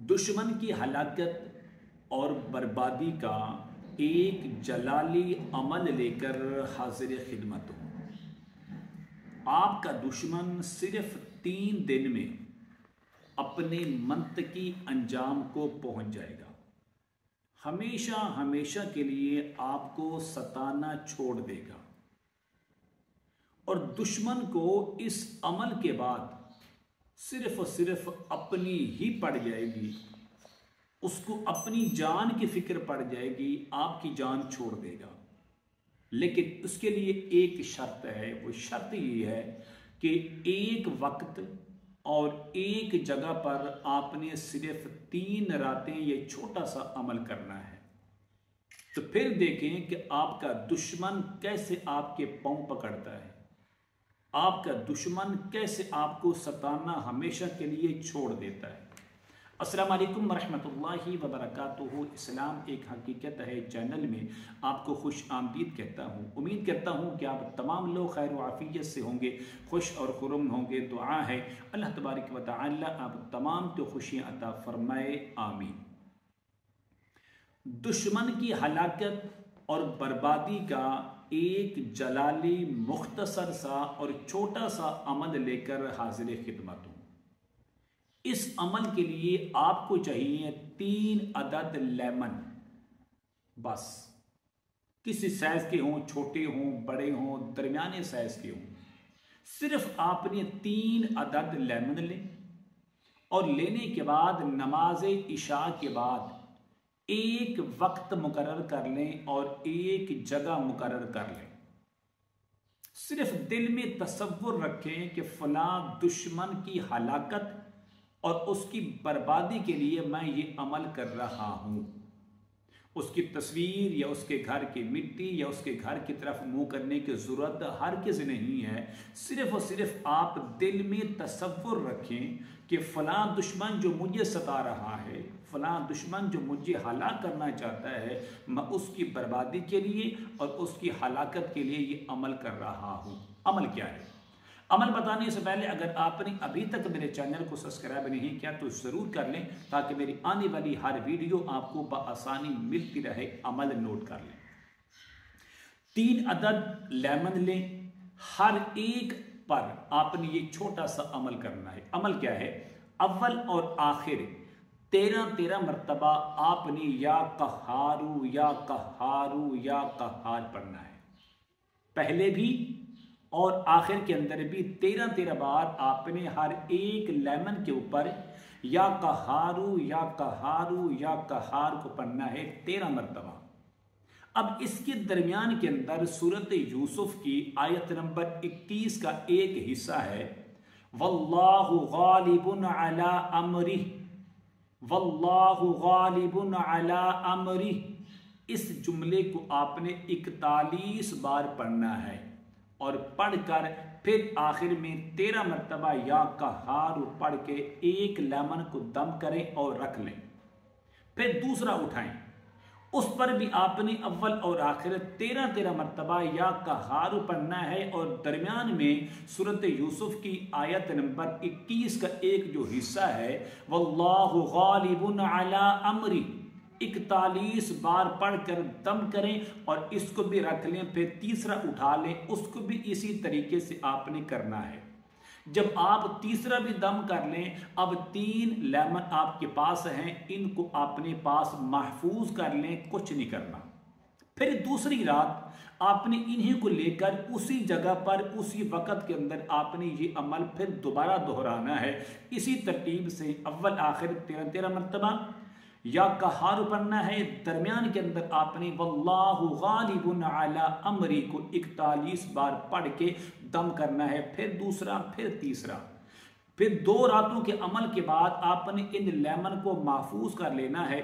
दुश्मन की हलाकत और बर्बादी का एक जलाली अमल लेकर हाजिर खिदमत हूँ। आपका दुश्मन सिर्फ 3 दिन में अपने मंतकी अंजाम को पहुंच जाएगा। हमेशा हमेशा के लिए आपको सताना छोड़ देगा और दुश्मन को इस अमल के बाद सिर्फ और सिर्फ अपनी ही पड़ जाएगी, उसको अपनी जान की फिक्र पड़ जाएगी, आपकी जान छोड़ देगा। लेकिन उसके लिए एक शर्त है, वो शर्त ये है कि एक वक्त और एक जगह पर आपने सिर्फ 3 रातें ये छोटा सा अमल करना है। तो फिर देखें कि आपका दुश्मन कैसे आपके पांव पकड़ता है, आपका दुश्मन कैसे आपको सताना हमेशा के लिए छोड़ देता है। अस्सलाम वालेकुम वरहमतुल्लाहि वबरकातुहू। इस्लाम एक हकीकत है चैनल में आपको खुश आमदीद कहता हूँ। उम्मीद करता हूँ कि आप तमाम लोग खैर आफियत से होंगे, खुश और खुर्म होंगे। दुआ है अल्लाह तबारक व तआला आप तमाम को खुशियाँ अता फरमाए, आमीन। दुश्मन की हलाकत और बर्बादी का एक जलाली मुख्तसर सा और छोटा सा अमल लेकर हाजिर खिदमत हूँ। इस अमल के लिए आपको चाहिए 3 अदद लेमन। बस किसी साइज के हों, छोटे हों, बड़े हों, दरमियाने साइज के हों, सिर्फ आपने 3 अदद लेमन लें और लेने के बाद नमाज इशा के बाद एक वक्त मुकर्रर कर लें और एक जगह मुकर्रर कर लें। सिर्फ दिल में तसव्वुर रखें कि फलां दुश्मन की हलाकत और उसकी बर्बादी के लिए मैं ये अमल कर रहा हूं। उसकी तस्वीर या उसके घर की मिट्टी या उसके घर की तरफ मुंह करने की जरूरत हर किसी नहीं है। सिर्फ और सिर्फ आप दिल में तसव्वुर रखें कि फलां दुश्मन जो मुझे सता रहा है, फलां दुश्मन जो मुझे हलाक करना चाहता है, मैं उसकी बर्बादी के लिए और उसकी हलाकत के लिए ये अमल कर रहा हूं। अमल क्या है? अमल बताने से पहले अगर आपने अभी तक मेरे चैनल को सब्सक्राइब नहीं किया तो ज़रूर कर लें, ताकि मेरी आने वाली हर वीडियो आपको बआसानी मिलती रहे। अमल नोट कर लें। 3 अदद लेमन लें, हर एक पर आपने ये छोटा सा अमल करना है। अमल क्या है? अव्वल और आखिर 13 मरतबा आपने या कहारू या कहारू या कहार पढ़ना है। पहले भी और आखिर के अंदर भी 13 बार आपने हर एक लेमन के ऊपर या कहारू या कहारू या कहार को पढ़ना है 13 मरतबा। अब इसके दरमियान के अंदर सूरत यूसुफ की आयत नंबर 21 का एक हिस्सा है, वल्लाहु गालिबुन अला अमरिह, वल्लाहु गालिबुन अला अमरिह। इस जुमले को आपने 41 बार पढ़ना है और पढ़कर फिर आखिर में 13 मरतबा या कहार पढ़ के एक लेमन को दम करें और रख लें। फिर दूसरा उठाएं, उस पर भी आपने अव्वल और आखिर 13 मरतबा या कहार पढ़ना है और दरमियान में सूरत यूसुफ की आयत नंबर 21 का एक जो हिस्सा है, वल्लाहु गालिबुन अला अमरी, 41 बार पढ़कर दम करें और इसको भी रख लें। फिर तीसरा उठा लें, उसको भी इसी तरीके से आपने करना है। जब आप तीसरा भी दम कर लें, अब 3 लेमन आपके पास हैं, इनको अपने पास महफूज कर लें, कुछ नहीं करना। फिर दूसरी रात आपने इन्हीं को लेकर उसी जगह पर उसी वक्त के अंदर आपने ये अमल फिर दोबारा दोहराना है। इसी तरतीब से अव्वल आखिर 13 मरतबा या कहार पढ़ना है, दरमियान के अंदर आपने वल्लाहु गालिबुन अला अमरी को 41 बार पढ़ के दम करना है। फिर दूसरा, फिर तीसरा, फिर 2 रातों के अमल के बाद आपने इन लेमन को महफूज कर लेना है।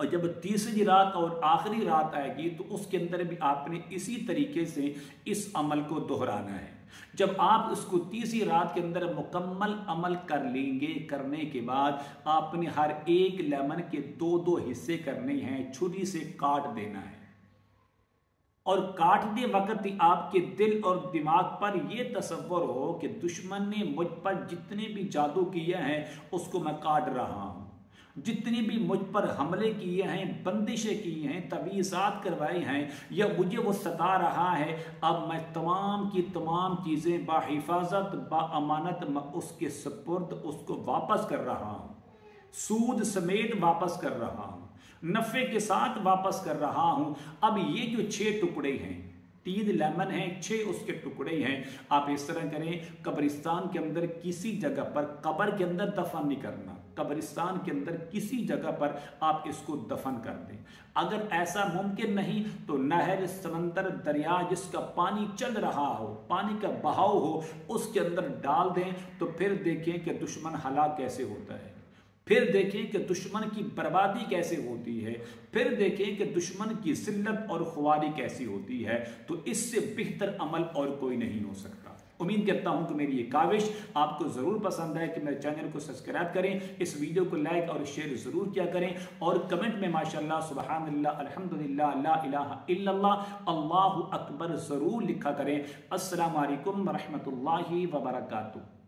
और जब तीसरी रात और आखिरी रात आएगी तो उसके अंदर भी आपने इसी तरीके से इस अमल को दोहराना है। जब आप इसको तीसरी रात के अंदर मुकम्मल अमल कर लेंगे, करने के बाद आपने हर एक लेमन के 2-2 हिस्से करने हैं, छुरी से काट देना है। और काटते वक्त ही आपके दिल और दिमाग पर यह तसव्वुर हो कि दुश्मन ने मुझ पर जितने भी जादू किए हैं उसको मैं काट रहा हूं। जितनी भी मुझ पर हमले किए हैं, बंदिशें की हैं, तवीज़ात करवाए हैं, या मुझे वो सता रहा है, अब मैं तमाम की तमाम चीज़ें बाहिफाजत बाअमानत उसके सपुर्द उसको वापस कर रहा हूँ, सूद समेत वापस कर रहा हूँ, नफ़े के साथ वापस कर रहा हूँ। अब ये जो 6 टुकड़े हैं, 3 लेमन हैं, 6 उसके टुकड़े हैं, आप इस तरह करें, कब्रिस्तान के अंदर किसी जगह पर, कब्र के अंदर दफन नहीं करना, कब्रिस्तान के अंदर किसी जगह पर आप इसको दफन कर दें। अगर ऐसा मुमकिन नहीं तो नहर, समंदर, दरिया जिसका पानी चल रहा हो, पानी का बहाव हो, उसके अंदर डाल दें। तो फिर देखें कि दुश्मन हलाक कैसे होता है, फिर देखें कि दुश्मन की बर्बादी कैसे होती है, फिर देखें कि दुश्मन की जिल्लत और खुवारी कैसी होती है। तो इससे बेहतर अमल और कोई नहीं हो सकता। उम्मीद करता हूं कि मेरी ये काविश आपको ज़रूर पसंद है, कि मेरे चैनल को सब्सक्राइब करें, इस वीडियो को लाइक और शेयर ज़रूर किया करें, और कमेंट में माशाअल्लाह, सुबहानल्लाह, अल्हम्दुलिल्लाह, ला इलाहा इल्लल्लाह, अल्लाहु अकबर ज़रूर लिखा करें। अस्सलामु अलैकुम व रहमतुल्लाहि व बरकातुहू।